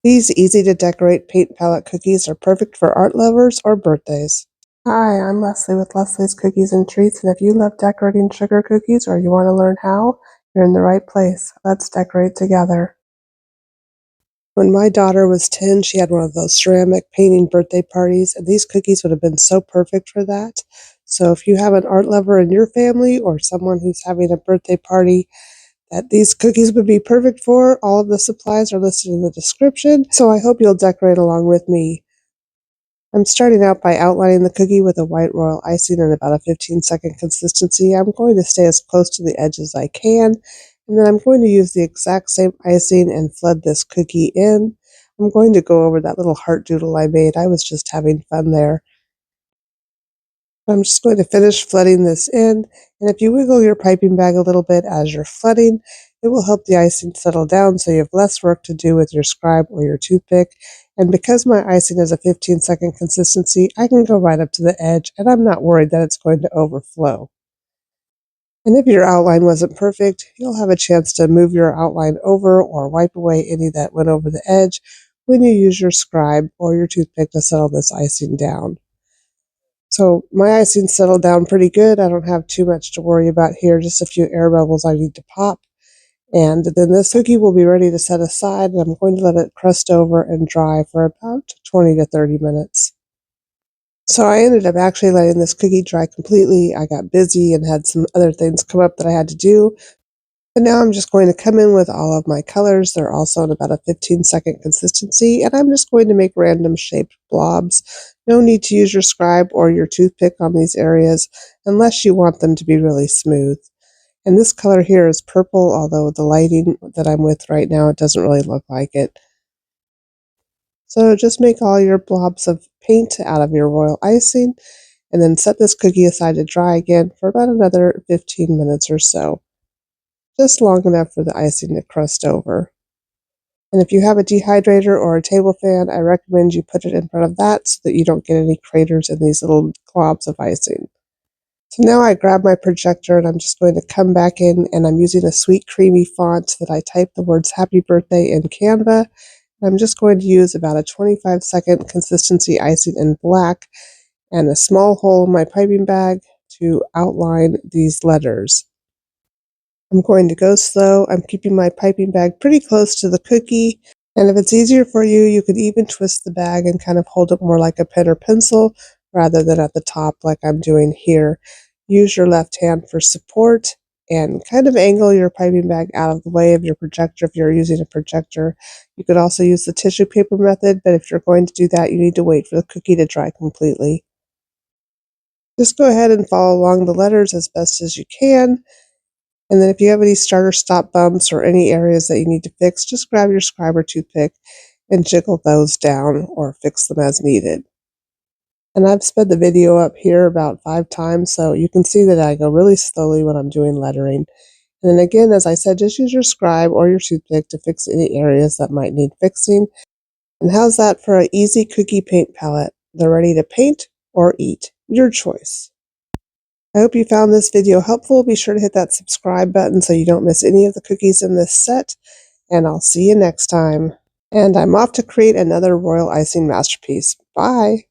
These easy-to-decorate paint palette cookies are perfect for art lovers or birthdays. Hi, I'm Leslie with Leslie's Cookies and Treats, and if you love decorating sugar cookies or you want to learn how, you're in the right place. Let's decorate together. When my daughter was 10, she had one of those ceramic painting birthday parties, and these cookies would have been so perfect for that. So if you have an art lover in your family or someone who's having a birthday party that these cookies would be perfect for, all of the supplies are listed in the description, so I hope you'll decorate along with me. I'm starting out by outlining the cookie with a white royal icing in about a 15-second consistency. I'm going to stay as close to the edge as I can, and then I'm going to use the exact same icing and flood this cookie in. I'm going to go over that little heart doodle I made. I was just having fun there. I'm just going to finish flooding this in, and if you wiggle your piping bag a little bit as you're flooding, it will help the icing settle down so you have less work to do with your scribe or your toothpick. And because my icing is a 15-second consistency, I can go right up to the edge, and I'm not worried that it's going to overflow. And if your outline wasn't perfect, you'll have a chance to move your outline over or wipe away any that went over the edge when you use your scribe or your toothpick to settle this icing down. So my icing settled down pretty good. I don't have too much to worry about here, just a few air bubbles I need to pop. And then this cookie will be ready to set aside, and I'm going to let it crust over and dry for about 20 to 30 minutes. So I ended up actually letting this cookie dry completely. I got busy and had some other things come up that I had to do. But now I'm just going to come in with all of my colors. They're also in about a 15-second consistency, and I'm just going to make random shaped blobs. No need to use your scribe or your toothpick on these areas unless you want them to be really smooth. And this color here is purple, although the lighting that I'm with right now, it doesn't really look like it. So just make all your blobs of paint out of your royal icing, and then set this cookie aside to dry again for about another 15 minutes or so. Just long enough for the icing to crust over. And if you have a dehydrator or a table fan, I recommend you put it in front of that so that you don't get any craters in these little globs of icing. So now I grab my projector and I'm just going to come back in, and I'm using a sweet creamy font that I typed the words happy birthday in Canva. I'm just going to use about a 25-second consistency icing in black and a small hole in my piping bag to outline these letters. I'm going to go slow. I'm keeping my piping bag pretty close to the cookie, and if it's easier for you, you could even twist the bag and kind of hold it more like a pen or pencil rather than at the top like I'm doing here. Use your left hand for support and kind of angle your piping bag out of the way of your projector if you're using a projector. You could also use the tissue paper method, but if you're going to do that, you need to wait for the cookie to dry completely. Just go ahead and follow along the letters as best as you can. And then if you have any start or stop bumps or any areas that you need to fix, just grab your scribe or toothpick and jiggle those down or fix them as needed. And I've sped the video up here about 5 times, so you can see that I go really slowly when I'm doing lettering. And then again, as I said, just use your scribe or your toothpick to fix any areas that might need fixing. And how's that for an easy cookie paint palette? They're ready to paint or eat. Your choice. I hope you found this video helpful. Be sure to hit that subscribe button so you don't miss any of the cookies in this set, and I'll see you next time. And I'm off to create another royal icing masterpiece. Bye!